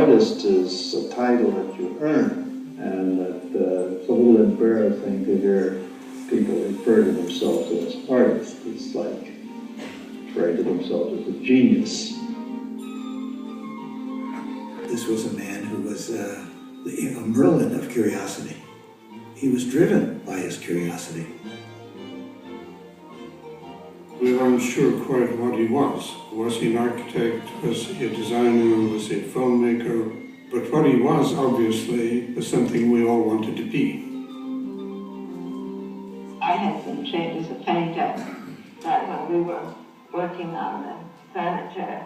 artist is a title that you earn, and that it's a little embarrassing to hear people refer to themselves as artists. It's like referring to themselves as a genius. This was a man who was a Merlin of curiosity. He was driven by his curiosity. We weren't sure quite what he was. Was he an architect? Was he a designer? Was he a filmmaker? But what he was, obviously, was something we all wanted to be. I had been trained as a painter, but when we were working on the furniture,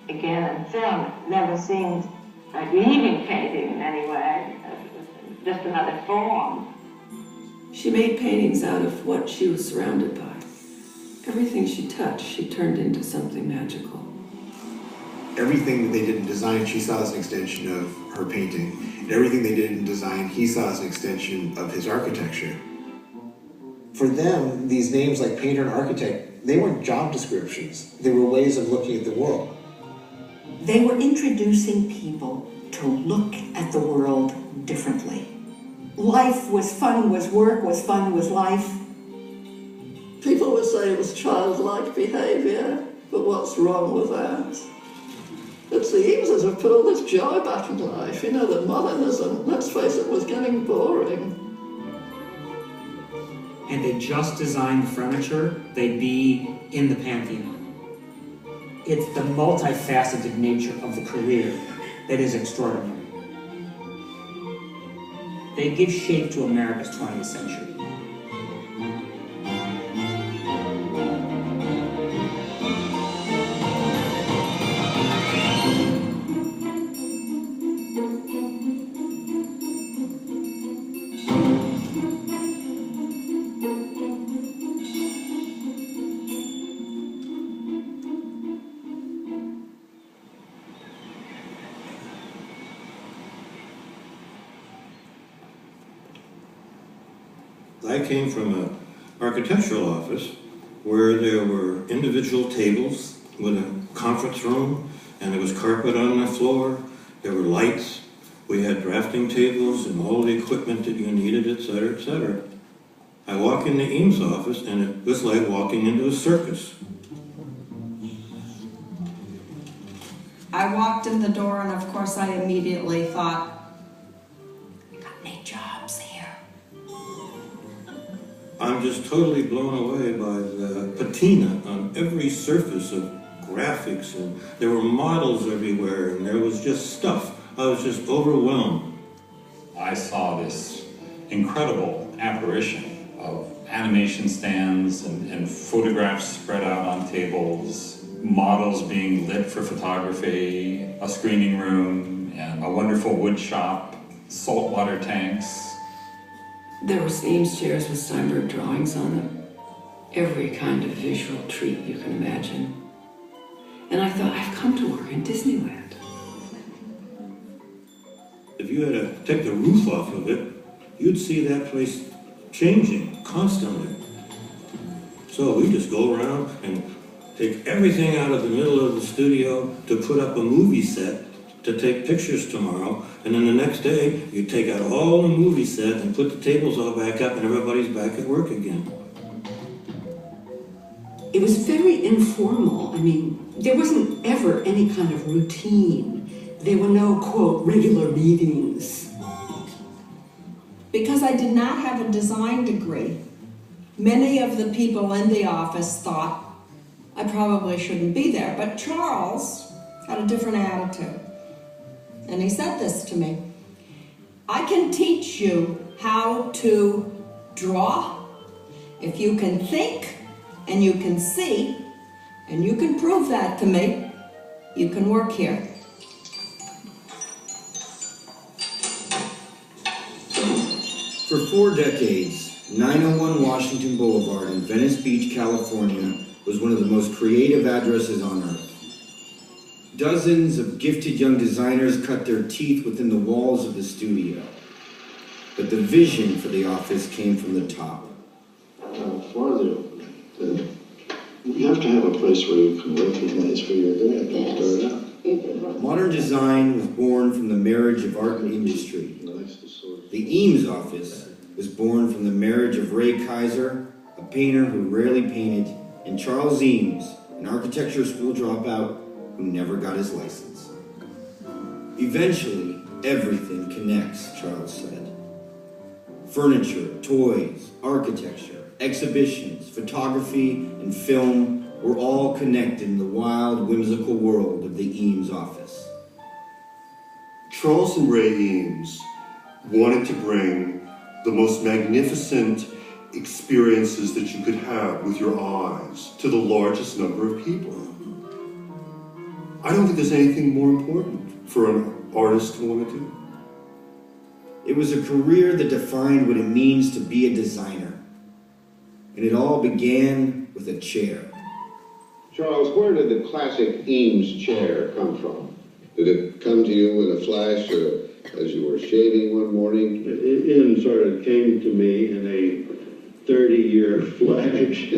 again in film, it never seemed like leaving painting in any way. It was just another form. She made paintings out of what she was surrounded by. Everything she touched, she turned into something magical. Everything that they did in design, she saw as an extension of her painting. And everything they did in design, he saw as an extension of his architecture. For them, these names like painter and architect, they weren't job descriptions. They were ways of looking at the world. They were introducing people to look at the world differently. Life was fun, was work, was fun, was life. People would say it was childlike behaviour, but what's wrong with that? It's the Eameses who've put all this joy back in life. You know, the modernism, let's face it, was getting boring. And they just designed the furniture, they'd be in the Pantheon. It's the multifaceted nature of the career that is extraordinary. They give shape to America's 20th century. I came from an architectural office where there were individual tables with a conference room, and there was carpet on the floor, there were lights, we had drafting tables and all the equipment that you needed, etc., etc. I walk in the Eames office and it was like walking into a circus. I walked in the door and of course I immediately thought, I got any jobs here? I'm just totally blown away by the patina on every surface of graphics, and there were models everywhere, and there was just stuff. I was just overwhelmed. I saw this incredible apparition of animation stands and photographs spread out on tables, models being lit for photography, a screening room, and a wonderful wood shop, saltwater tanks. There were Eames chairs with Steinberg drawings on them. Every kind of visual treat you can imagine. And I thought, I've come to work in Disneyland. If you had to take the roof off of it, you'd see that place changing constantly. So we just go around and take everything out of the middle of the studio to put up a movie set to take pictures tomorrow, and then the next day you take out all the movie set and put the tables all back up and everybody's back at work again. It was very informal. I mean, there wasn't ever any kind of routine. There were no, quote, regular meetings. Because I did not have a design degree, many of the people in the office thought I probably shouldn't be there, but Charles had a different attitude. And he said this to me, I can teach you how to draw if you can think and you can see and you can prove that to me, you can work here. For 4 decades, 901 Washington Boulevard in Venice Beach, California was one of the most creative addresses on earth. Dozens of gifted young designers cut their teeth within the walls of the studio. But the vision for the office came from the top. You have to have a place where you can recognize where you're going to start out. Modern design was born from the marriage of art and industry. The Eames office was born from the marriage of Ray Kaiser, a painter who rarely painted, and Charles Eames, an architecture school dropout who never got his license. Eventually, everything connects, Charles said. Furniture, toys, architecture, exhibitions, photography, and film were all connected in the wild, whimsical world of the Eames office. Charles and Ray Eames wanted to bring the most magnificent experiences that you could have with your eyes to the largest number of people. I don't think there's anything more important for an artist to want to do. It was a career that defined what it means to be a designer. And it all began with a chair. Charles, where did the classic Eames chair come from? Did it come to you in a flash as you were shaving one morning? It sort of came to me in a 30-year flash.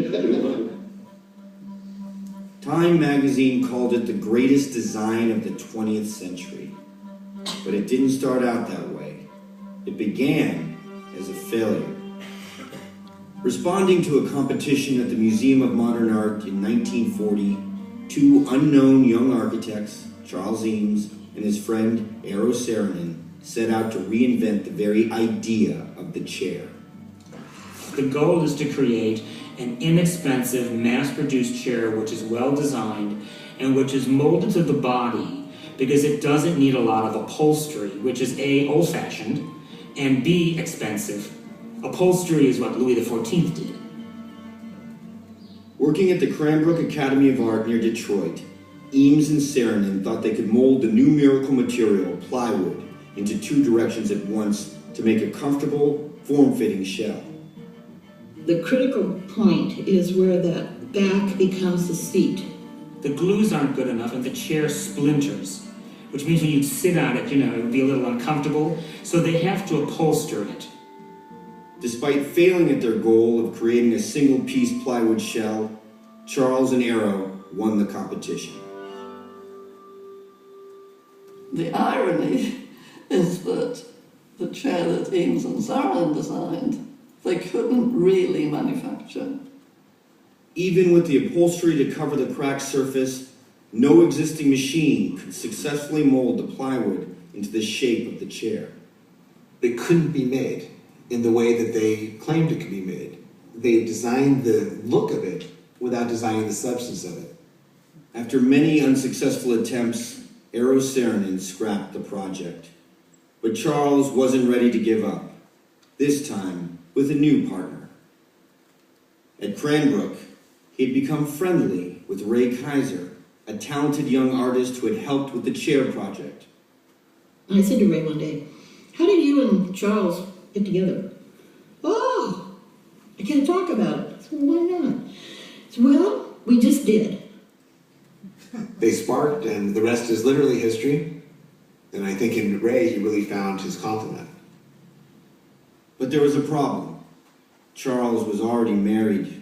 Time magazine called it the greatest design of the 20th century. But it didn't start out that way. It began as a failure. Responding to a competition at the Museum of Modern Art in 1940, two unknown young architects, Charles Eames and his friend Eero Saarinen, set out to reinvent the very idea of the chair. The goal is to create an inexpensive, mass-produced chair which is well-designed and which is molded to the body because it doesn't need a lot of upholstery, which is A, old-fashioned, and B, expensive. Upholstery is what Louis XIV did. Working at the Cranbrook Academy of Art near Detroit, Eames and Saarinen thought they could mold the new miracle material, plywood, into two directions at once to make a comfortable, form-fitting shell. The critical point is where that back becomes the seat. The glues aren't good enough and the chair splinters, which means when you sit on it, it would be a little uncomfortable, so they have to upholster it. Despite failing at their goal of creating a single-piece plywood shell, Charles and Eero won the competition. The irony is that the chair that Eames and Saarinen designed, they couldn't really manufacture. Even with the upholstery to cover the cracked surface, no existing machine could successfully mold the plywood into the shape of the chair. It couldn't be made in the way that they claimed it could be made. They designed the look of it without designing the substance of it. After many unsuccessful attempts, Eero Saarinen scrapped the project. But Charles wasn't ready to give up, this time with a new partner. At Cranbrook, he had become friendly with Ray Kaiser, a talented young artist who had helped with the chair project. I said to Ray one day, "How did you and Charles get together?" "Oh, I can't talk about it." I said, "Why not?" I said, "Well, we just did." They sparked, and the rest is literally history. And I think in Ray, he really found his complement. But there was a problem. Charles was already married.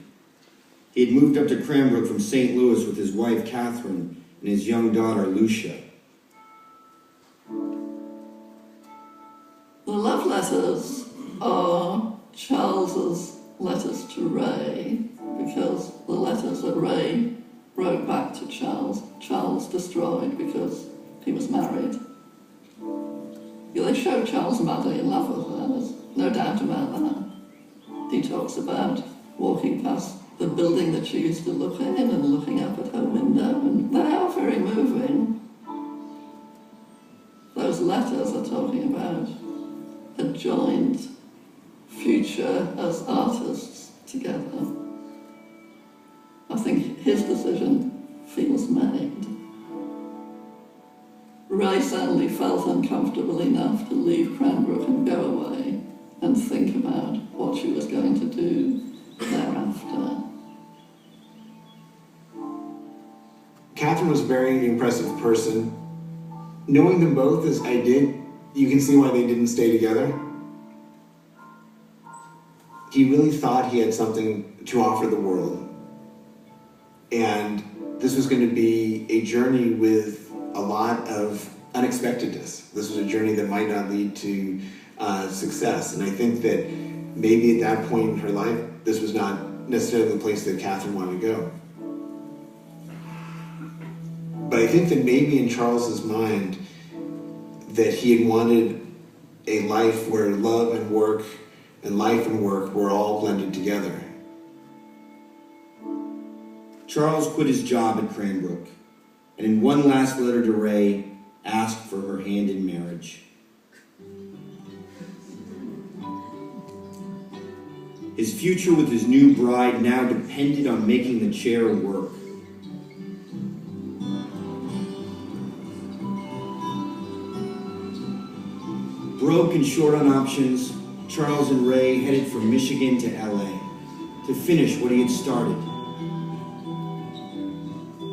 He had moved up to Cranbrook from St. Louis with his wife, Catherine, and his young daughter, Lucia. The love letters are Charles's letters to Ray, because the letters that Ray wrote back to Charles, Charles destroyed because he was married. They show Charles madly in love with her, there's no doubt about that. He talks about walking past the building that she used to look in and looking up at her window, and they are very moving. Those letters are talking about a joined future as artists together. I think his decision feels made. Ray certainly felt uncomfortable enough to leave Cranbrook and go away and think about what she was going to do thereafter. Catherine was a very impressive person. Knowing them both as I did, you can see why they didn't stay together. He really thought he had something to offer the world. And this was going to be a journey with a lot of unexpectedness. This was a journey that might not lead to success. And I think that maybe at that point in her life, this was not necessarily the place that Catherine wanted to go. But I think that maybe in Charles's mind, that he had wanted a life where love and work and life and work were all blended together. Charles quit his job at Cranbrook, and in one last letter to Ray, asked for her hand in marriage. His future with his new bride now depended on making the chair work. Broke and short on options, Charles and Ray headed from Michigan to LA to finish what he had started.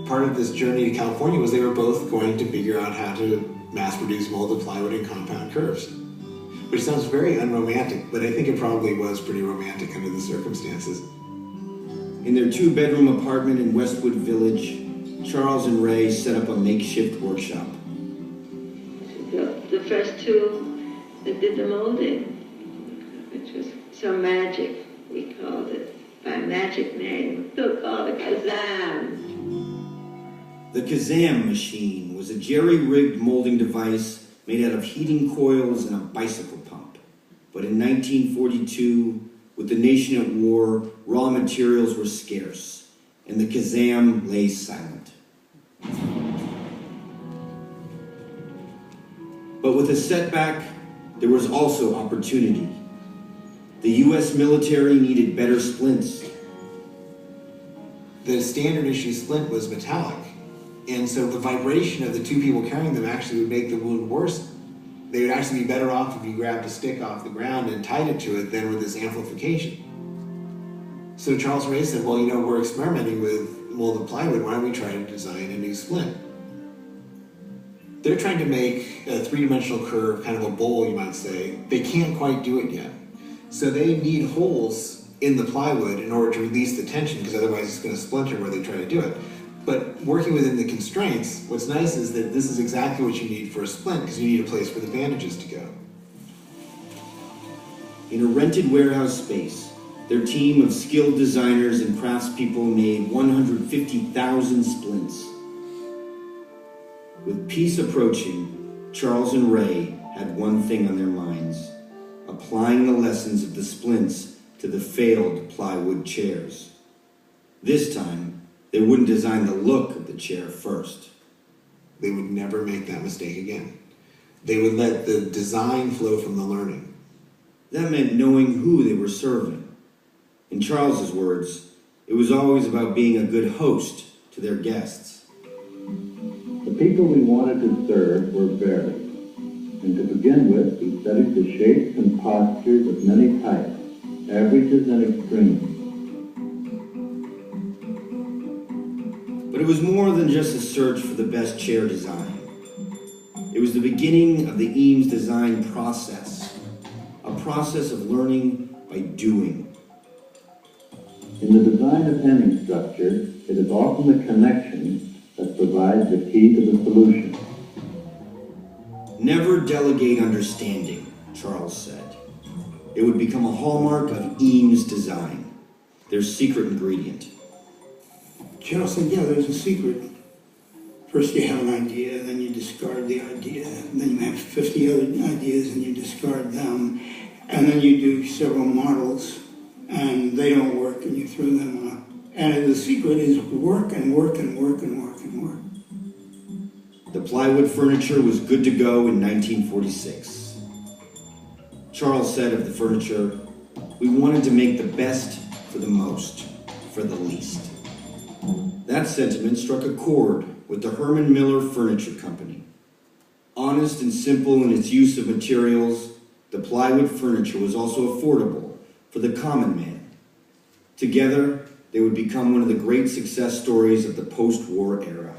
Part of this journey to California was they were both going to figure out how to mass produce molded plywood and compound curves. Which sounds very unromantic, but I think it probably was pretty romantic under the circumstances. In their 2-bedroom apartment in Westwood Village, Charles and Ray set up a makeshift workshop. The first two that did the molding, which was so magic, we called it by a magic name. Still called it Kazam. The Kazam machine was a jerry-rigged molding device made out of heating coils and a bicycle pump. But in 1942, with the nation at war, raw materials were scarce, and the Kazam lay silent. But with a setback, there was also opportunity. The U.S. military needed better splints. The standard issue splint was metallic, and so the vibration of the two people carrying them actually would make the wound worse. They would actually be better off if you grabbed a stick off the ground and tied it to it than with this amplification. So Charles Ray said, well, we're experimenting with molded plywood, why don't we try to design a new splint? They're trying to make a three-dimensional curve, kind of a bowl, you might say. They can't quite do it yet. So they need holes in the plywood in order to release the tension, because otherwise it's going to splinter where they try to do it. But working within the constraints, what's nice is that this is exactly what you need for a splint, because you need a place for the bandages to go. In a rented warehouse space, their team of skilled designers and craftspeople made 150,000 splints. With peace approaching, Charles and Ray had one thing on their minds: applying the lessons of the splints to the failed plywood chairs. This time, they wouldn't design the look of the chair first. They would never make that mistake again. They would let the design flow from the learning. That meant knowing who they were serving. In Charles's words, it was always about being a good host to their guests. The people we wanted to serve were varied, and to begin with, we studied the shapes and postures of many types, averages and extremes. But it was more than just a search for the best chair design. It was the beginning of the Eames design process, a process of learning by doing. In the design of any structure, it is often the connection that provides the key to the solution. Never delegate understanding, Charles said. It would become a hallmark of Eames design, their secret ingredient. Charles said, yeah, there's a secret. First you have an idea, then you discard the idea, and then you have 50 other ideas and you discard them, and then you do several models, and they don't work, and you throw them out. And the secret is work and work and work and work and work. The plywood furniture was good to go in 1946. Charles said of the furniture, "We wanted to make the best for the most, for the least." That sentiment struck a chord with the Herman Miller Furniture Company. Honest and simple in its use of materials, the plywood furniture was also affordable for the common man. Together, they would become one of the great success stories of the post-war era.